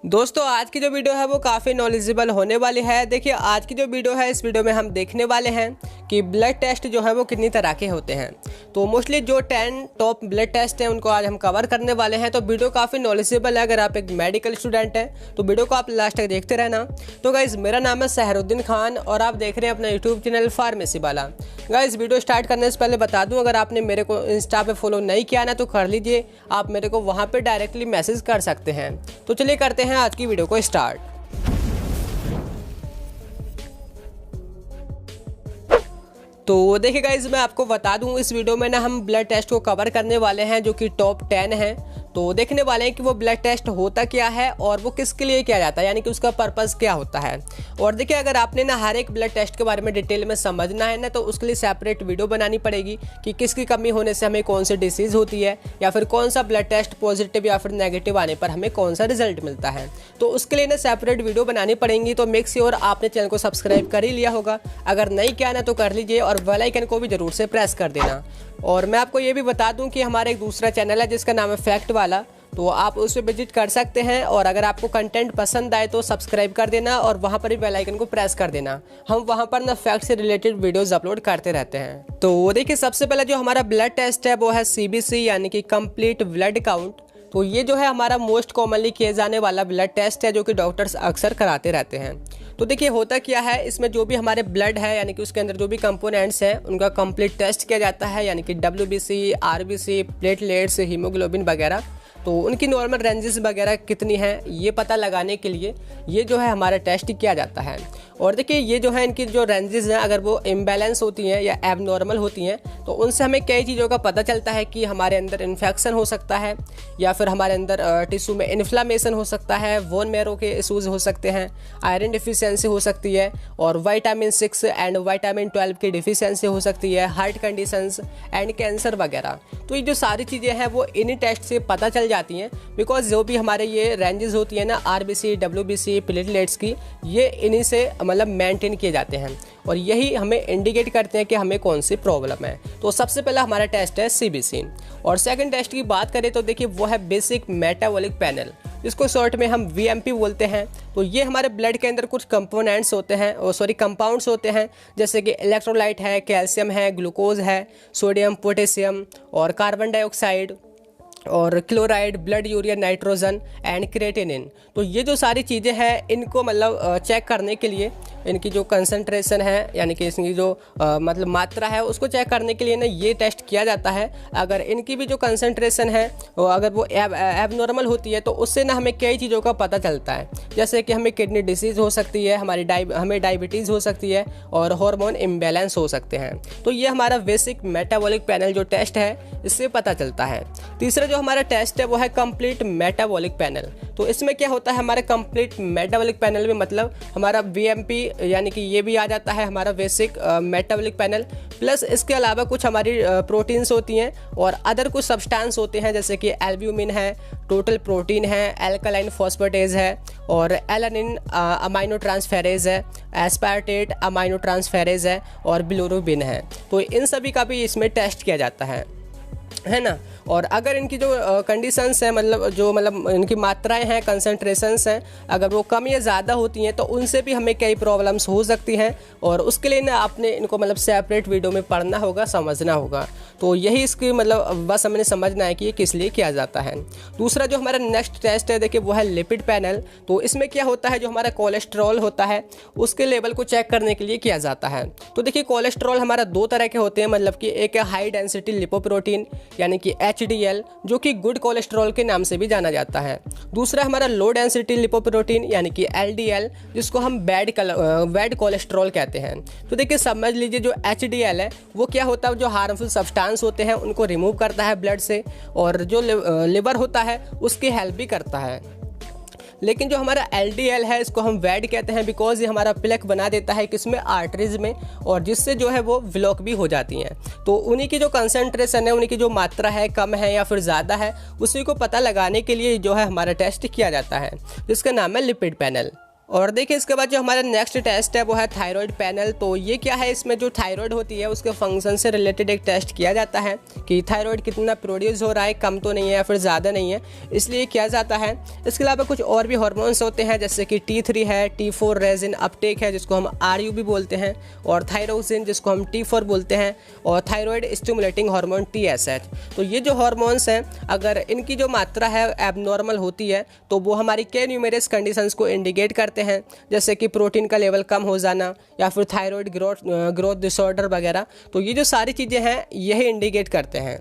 दोस्तों आज की जो वीडियो है वो काफ़ी नॉलेजेबल होने वाली है। देखिए आज की जो वीडियो है इस वीडियो में हम देखने वाले हैं कि ब्लड टेस्ट जो है वो कितनी तरह के होते हैं। तो मोस्टली जो 10 टॉप ब्लड टेस्ट हैं उनको आज हम कवर करने वाले हैं। तो वीडियो काफ़ी नॉलेजेबल है। अगर आप एक मेडिकल स्टूडेंट हैं तो वीडियो को आप लास्ट तक देखते रहना। तो गाइज़ मेरा नाम है सहरुद्दीन खान और आप देख रहे हैं अपना यूट्यूब चैनल फार्मेसी वाला। गाइज़ वीडियो स्टार्ट करने से पहले बता दूं, अगर आपने मेरे को इंस्टा पे फॉलो नहीं किया ना तो कर लीजिए। आप मेरे को वहाँ पे डायरेक्टली मैसेज कर सकते हैं। तो चलिए करते हैं आज की वीडियो को स्टार्ट। तो देखिए गाइज मैं आपको बता दूं इस वीडियो में ना हम ब्लड टेस्ट को कवर करने वाले हैं जो कि टॉप 10 हैं। तो देखने वाले हैं कि वो ब्लड टेस्ट होता क्या है और वो किसके लिए किया जाता है, यानी कि उसका पर्पस क्या होता है। और देखिए अगर आपने ना हर एक ब्लड टेस्ट के बारे में डिटेल में समझना है ना तो उसके लिए सेपरेट वीडियो बनानी पड़ेगी कि किसकी कमी होने से हमें कौन सी डिसीज़ होती है या फिर कौन सा ब्लड टेस्ट पॉजिटिव या फिर नेगेटिव आने पर हमें कौन सा रिजल्ट मिलता है। तो उसके लिए ना सेपरेट वीडियो बनानी पड़ेंगी। तो मेक श्योर आपने चैनल को सब्सक्राइब कर ही लिया होगा, अगर नहीं किया ना तो कर लीजिए और बेल आइकन को भी जरूर से प्रेस कर देना। और मैं आपको ये भी बता दूं कि हमारा एक दूसरा चैनल है जिसका नाम है फैक्ट वाला, तो आप उस पर विजिट कर सकते हैं। और अगर आपको कंटेंट पसंद आए तो सब्सक्राइब कर देना और वहाँ पर भी बेल आइकन को प्रेस कर देना। हम वहाँ पर ना फैक्ट से रिलेटेड वीडियोस अपलोड करते रहते हैं। तो देखिए सबसे पहले जो हमारा ब्लड टेस्ट है वो है CBC यानी कि कंप्लीट ब्लड काउंट। तो ये जो है हमारा मोस्ट कॉमनली किए जाने वाला ब्लड टेस्ट है जो कि डॉक्टर्स अक्सर कराते रहते हैं। तो देखिए होता क्या है, इसमें जो भी हमारे ब्लड है यानी कि उसके अंदर जो भी कंपोनेंट्स हैं उनका कंप्लीट टेस्ट किया जाता है, यानी कि WBC, RBC, प्लेटलेट्स, हीमोग्लोबिन वगैरह। तो उनकी नॉर्मल रेंजेस वगैरह कितनी हैं ये पता लगाने के लिए ये जो है हमारा टेस्ट किया जाता है। और देखिए ये जो है इनकी जो रेंजेस हैं अगर वो इम्बैलेंस होती हैं या एबनॉर्मल होती हैं तो उनसे हमें कई चीज़ों का पता चलता है कि हमारे अंदर इन्फेक्शन हो सकता है या फिर हमारे अंदर टिश्यू में इन्फ्लामेशन हो सकता है, बोन मैरो के इशूज़ हो सकते हैं, आयरन डिफिशियंसी हो सकती है और विटामिन 6 एंड विटामिन 12 की डिफिशियंसी हो सकती है, हार्ट कंडीशंस एंड कैंसर वगैरह। तो ये जो सारी चीज़ें हैं वो इन्हीं टेस्ट से पता चल जाती हैं, बिकॉज जो भी हमारे ये रेंजेस होती है ना RBC, WBC, प्लेटलेट्स की, ये इन्हीं से मतलब मेंटेन किए जाते हैं और यही हमें इंडिकेट करते हैं कि हमें कौन सी प्रॉब्लम है। तो सबसे पहला हमारा टेस्ट है CBC। और सेकंड टेस्ट की बात करें तो देखिए वो है बेसिक मेटाबॉलिक पैनल, इसको शॉर्ट में हम VMP बोलते हैं। तो ये हमारे ब्लड के अंदर कुछ कंपोनेंट्स होते हैं कंपाउंड्स होते हैं, जैसे कि इलेक्ट्रोलाइट है, कैल्शियम है, ग्लूकोज है, सोडियम, पोटेशियम और कार्बन डाइऑक्साइड और chloride, blood urea, nitrogen and creatinine. तो ये जो सारी चीज़ें हैं इनको मतलब चेक करने के लिए इनकी जो कंसंट्रेशन है यानी कि इसकी जो मतलब मात्रा है उसको चेक करने के लिए ना ये टेस्ट किया जाता है। अगर इनकी भी जो कंसंट्रेशन है अगर वो एबनॉर्मल होती है तो उससे ना हमें कई चीज़ों का पता चलता है, जैसे कि हमें किडनी डिसीज़ हो सकती है, हमें डायबिटीज़ हो सकती है और हार्मोन इम्बैलेंस हो सकते हैं। तो ये हमारा बेसिक मेटाबॉलिक पैनल जो टेस्ट है इससे पता चलता है। तीसरा जो हमारा टेस्ट है वो है कंप्लीट मेटाबॉलिक पैनल। तो इसमें क्या होता है, हमारे कंप्लीट मेटाबॉलिक पैनल में मतलब हमारा VMP यानी कि ये भी आ जाता है हमारा बेसिक मेटाबॉलिक पैनल, प्लस इसके अलावा कुछ हमारी प्रोटीन्स होती हैं और अदर कुछ सब्सटेंस होते हैं, जैसे कि एल्ब्यूमिन है, टोटल प्रोटीन है, एल्कालाइन फॉस्फेटेज है और एलानिन अमाइनो ट्रांसफेरेज है, एस्पार्टेट अमाइनो ट्रांसफेरेज है और बिलिरुबिन है। तो इन सभी का भी इसमें टेस्ट किया जाता है ना। और अगर इनकी जो कंडीशंस हैं मतलब इनकी मात्राएं हैं, कंसंट्रेशंस हैं, अगर वो कम या ज़्यादा होती हैं तो उनसे भी हमें कई प्रॉब्लम्स हो सकती हैं और उसके लिए ना आपने इनको मतलब सेपरेट वीडियो में पढ़ना होगा, समझना होगा। तो यही इसकी मतलब बस हमने समझना है कि ये किस लिए किया जाता है। दूसरा जो हमारा नेक्स्ट टेस्ट है देखिए वो है लिपिड पैनल। तो इसमें क्या होता है, जो हमारा कोलेस्ट्रॉल होता है उसके लेवल को चेक करने के लिए किया जाता है। तो देखिए कोलेस्ट्रॉल हमारा दो तरह के होते हैं, मतलब कि एक है हाई डेंसिटी लिपोप्रोटीन यानी कि HDL जो कि गुड कोलेस्ट्रॉल के नाम से भी जाना जाता है। दूसरा हमारा लो डेंसिटी लिपोप्रोटीन यानी कि LDL जिसको हम बैड कोलेस्ट्रॉल कहते हैं। तो देखिए समझ लीजिए जो HDL है वो क्या होता है, जो हार्मफुल सब्सटेंस होते हैं उनको रिमूव करता है ब्लड से और जो लिवर होता है उसकी हेल्प भी करता है। लेकिन जो हमारा LDL है इसको हम बैड कहते हैं बिकॉज ये हमारा प्लेक बना देता है किसमें, आर्टरीज में, और जिससे जो है वो ब्लॉक भी हो जाती हैं। तो उन्हीं की जो कंसंट्रेशन है, उन्हीं की जो मात्रा है कम है या फिर ज़्यादा है, उसी को पता लगाने के लिए जो है हमारा टेस्ट किया जाता है जिसका नाम है लिपिड पैनल। और देखिए इसके बाद जो हमारा नेक्स्ट टेस्ट है वो है थायराइड पैनल। तो ये क्या है, इसमें जो थायराइड होती है उसके फंक्शन से रिलेटेड एक टेस्ट किया जाता है कि थायराइड कितना प्रोड्यूस हो रहा है, कम तो नहीं है या फिर ज़्यादा नहीं है, इसलिए किया जाता है। इसके अलावा कुछ और भी हार्मोन्स होते हैं जैसे कि T3 है, T4 रेजिन अपटेक है जिसको हम RU भी बोलते हैं, और थायरोक्सिन जिसको हम T4 बोलते हैं, और थायराइड स्टिमुलेटिंग हार्मोन TSH। तो ये जो हार्मोन्स हैं अगर इनकी जो मात्रा है एबनॉर्मल होती है तो वो हमारी कई न्यूमेरस कंडीशंस को इंडिकेट करते हैं, जैसे कि प्रोटीन का लेवल कम हो जाना या फिर थायराइड ग्रोथ डिसऑर्डर वगैरह। तो ये जो सारी चीज़ें हैं यही इंडिकेट करते हैं।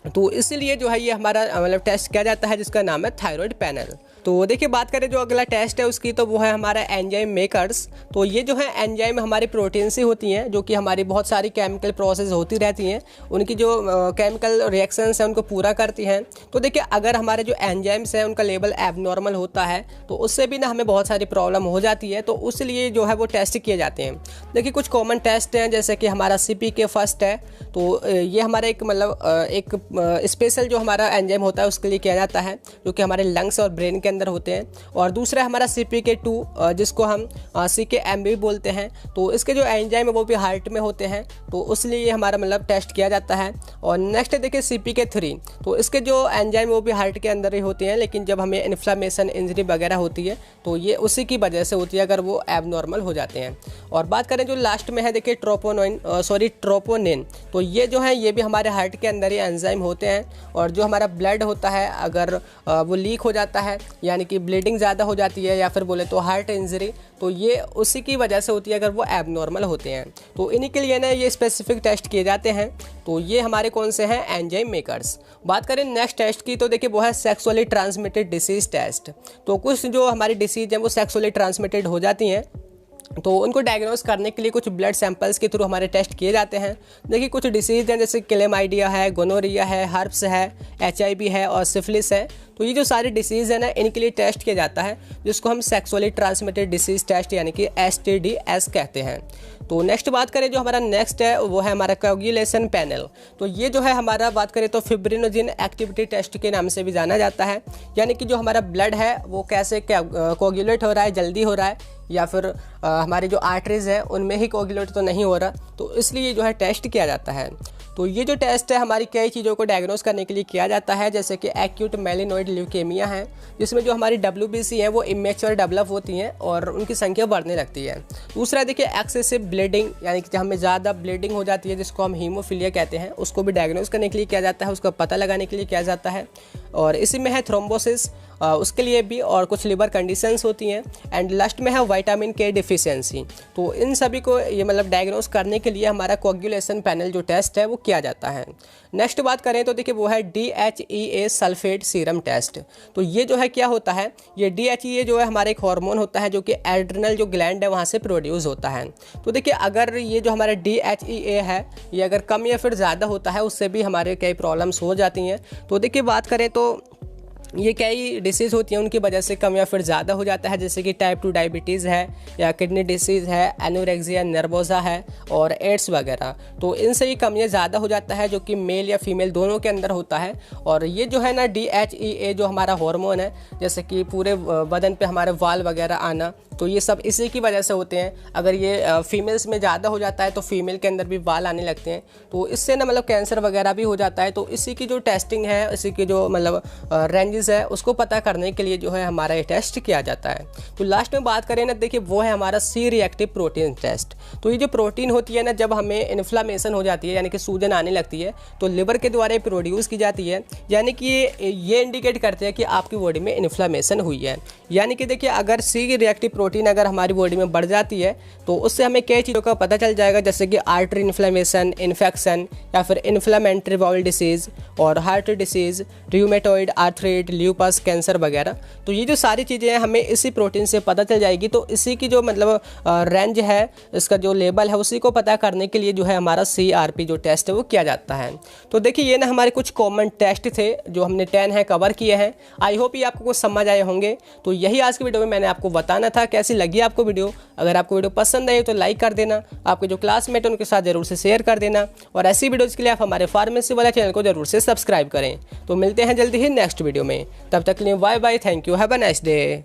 तो इसीलिए जो है ये हमारा मतलब टेस्ट किया जाता है जिसका नाम है थायराइड पैनल। तो देखिए बात करें जो अगला टेस्ट है उसकी, तो वो है हमारा एंजाइम मेकर्स। तो ये जो है एंजाइम हमारी प्रोटीन से होती हैं जो कि हमारी बहुत सारी केमिकल प्रोसेस होती रहती हैं, उनकी जो केमिकल रिएक्शंस हैं उनको पूरा करती हैं। तो देखिए अगर हमारे जो एंजाइम्स हैं उनका लेवल एबनॉर्मल होता है तो उससे भी ना हमें बहुत सारी प्रॉब्लम हो जाती है, तो उसलिए जो है वो टेस्ट किए जाते हैं। देखिए कुछ कॉमन टेस्ट हैं जैसे कि हमारा CPK फर्स्ट है, तो ये हमारा एक मतलब एक स्पेशल जो हमारा एंजाइम होता है उसके लिए किया जाता है जो कि हमारे लंग्स और ब्रेन के अंदर होते हैं। और दूसरा हमारा CPK2 जिसको हम CKM भी बोलते हैं। तो इसके जो एंजाइम है वो भी हार्ट में होते हैं, तो इसलिए ये हमारा मतलब टेस्ट किया जाता है। और नेक्स्ट देखिए CPK3, तो इसके जो एंजाइम वो भी हार्ट के अंदर ही होते हैं, लेकिन जब हमें इन्फ्लामेशन इंजरी वगैरह होती है तो ये उसी की वजह से होती है अगर वो एबनॉर्मल हो जाते हैं। और बात करें जो लास्ट में है देखिए ट्रोपोनिन, तो ये जो है ये भी हमारे हार्ट के अंदर ही एंजाइम होते हैं। और जो हमारा ब्लड होता है अगर वो लीक हो जाता है यानी कि ब्लीडिंग ज़्यादा हो जाती है या फिर बोले तो हार्ट इंजरी, तो ये उसी की वजह से होती है अगर वो एबनॉर्मल होते हैं। तो इन्हीं के लिए ना ये स्पेसिफिक टेस्ट किए जाते हैं। तो ये हमारे कौन से हैं, एंजाइम मेकर्स। बात करें नेक्स्ट टेस्ट की, तो देखिए वो है सेक्सुअली ट्रांसमिटेड डिसीज़ टेस्ट। तो कुछ जो हमारी डिसीज़ हैं वो सेक्सुअली ट्रांसमिटेड हो जाती हैं, तो उनको डायग्नोस करने के लिए कुछ ब्लड सैंपल्स के थ्रू हमारे टेस्ट किए जाते हैं। देखिए कुछ डिसीज़ हैं जैसे क्लेमाइडिया है, गोनोरिया है, हर्प्स है, HIV है और सिफिलिस है। तो ये जो सारी डिसीज़ है ना इनके लिए टेस्ट किया जाता है जिसको हम सेक्सुअली ट्रांसमिटेड डिसीज़ टेस्ट यानी कि STDs कहते हैं। तो नेक्स्ट बात करें जो हमारा नेक्स्ट है वो है हमारा कोगुलेशन पैनल। तो ये जो है हमारा बात करें तो फिब्रिनोजेन एक्टिविटी टेस्ट के नाम से भी जाना जाता है, यानी कि जो हमारा ब्लड है वो कैसे कोगुलेट हो रहा है, जल्दी हो रहा है या फिर हमारी जो आर्टरीज है उनमें ही कोगुलेट तो नहीं हो रहा, तो इसलिए जो है टेस्ट किया जाता है। तो ये जो टेस्ट है हमारी कई चीज़ों को डायग्नोस करने के लिए किया जाता है, जैसे कि एक्यूट मेलिनोइड ल्यूकेमिया है जिसमें जो हमारी WBC है वो इमेच्योर डेवलप होती हैं और उनकी संख्या बढ़ने लगती है। दूसरा देखिए एक्सेसिव ब्लीडिंग, यानी कि हमें ज़्यादा ब्लीडिंग हो जाती है जिसको हम हीमोफीलिया कहते हैं, उसको भी डायग्नोस करने के लिए किया जाता है, उसका पता लगाने के लिए किया जाता है। और इसी में है थ्रोम्बोसिस, उसके लिए भी, और कुछ लिवर कंडीशंस होती हैं। एंड लास्ट में है विटामिन K डिफिशियंसी। तो इन सभी को ये मतलब डायग्नोस करने के लिए हमारा कोगुलेशन पैनल जो टेस्ट है वो किया जाता है। नेक्स्ट बात करें तो देखिए वो है DHEA सल्फेट सीरम टेस्ट। तो ये जो है क्या होता है, ये DHEA जो है हमारा एक हार्मोन होता है जो कि एड्रिनल जो ग्लैंड है वहाँ से प्रोड्यूस होता है। तो देखिए अगर ये जो हमारा DHEA है ये अगर कम या फिर ज़्यादा होता है उससे भी हमारे कई प्रॉब्लम्स हो जाती हैं। तो देखिए बात करें तो ये कई डिसीज़ होती हैं उनकी वजह से कम या फिर ज़्यादा हो जाता है, जैसे कि टाइप 2 डायबिटीज़ है या किडनी डिसीज़ है, एनोरेक्सिया नर्वोसा है और एड्स वगैरह। तो इनसे ये कम या ज़्यादा हो जाता है जो कि मेल या फीमेल दोनों के अंदर होता है। और ये जो है ना DHEA जो हमारा हार्मोन है, जैसे कि पूरे बदन पे हमारे वाल वगैरह आना, तो ये सब इसी की वजह से होते हैं। अगर ये फीमेल्स में ज़्यादा हो जाता है तो फीमेल के अंदर भी बाल आने लगते हैं, तो इससे ना मतलब कैंसर वगैरह भी हो जाता है। तो इसी की जो टेस्टिंग है, इसी की जो मतलब रेंजेस है उसको पता करने के लिए जो है हमारा ये टेस्ट किया जाता है। तो लास्ट में बात करें ना, देखिए वो है हमारा C रिएक्टिव प्रोटीन टेस्ट। तो ये जो प्रोटीन होती है ना, जब हमें इन्फ्लामेशन हो जाती है यानी कि सूजन आने लगती है तो लिवर के द्वारा प्रोड्यूस की जाती है, यानी कि ये इंडिकेट करते हैं कि आपकी बॉडी में इन्फ्लामेशन हुई है। यानी कि देखिए अगर C रिएक्टिव प्रोटीन अगर हमारी बॉडी में बढ़ जाती है तो उससे हमें कई चीज़ों का पता चल जाएगा, जैसे कि आर्टरी इन्फ्लेमेशन, इन्फेक्शन या फिर इन्फ्लेमेटरी बाउल डिसीज़ और heart disease, rheumatoid arthritis, lupus, cancer वगैरह। तो ये जो सारी चीज़ें हैं हमें इसी प्रोटीन से पता चल जाएगी। तो इसी की जो मतलब रेंज है, इसका जो लेवल है उसी को पता करने के लिए जो है हमारा CRP जो टेस्ट है वो किया जाता है। तो देखिए ये ना हमारे कुछ कॉमन टेस्ट थे जो हमने 10 है कवर किए हैं। आई होप ये आपको कुछ समझ आए होंगे। तो यही आज की वीडियो में मैंने आपको बताना था। कैसी लगी आपको वीडियो? अगर आपको वीडियो पसंद आई तो लाइक कर देना, आपके जो क्लासमेट हैं उनके साथ जरूर से शेयर कर देना, और ऐसी वीडियोज़ के लिए आप हमारे फार्मेसी वाला चैनल को जरूर से सब्सक्राइब करें। तो मिलते हैं जल्दी ही नेक्स्ट वीडियो में, तब तक के लिए bye bye, thank you, have a nice day.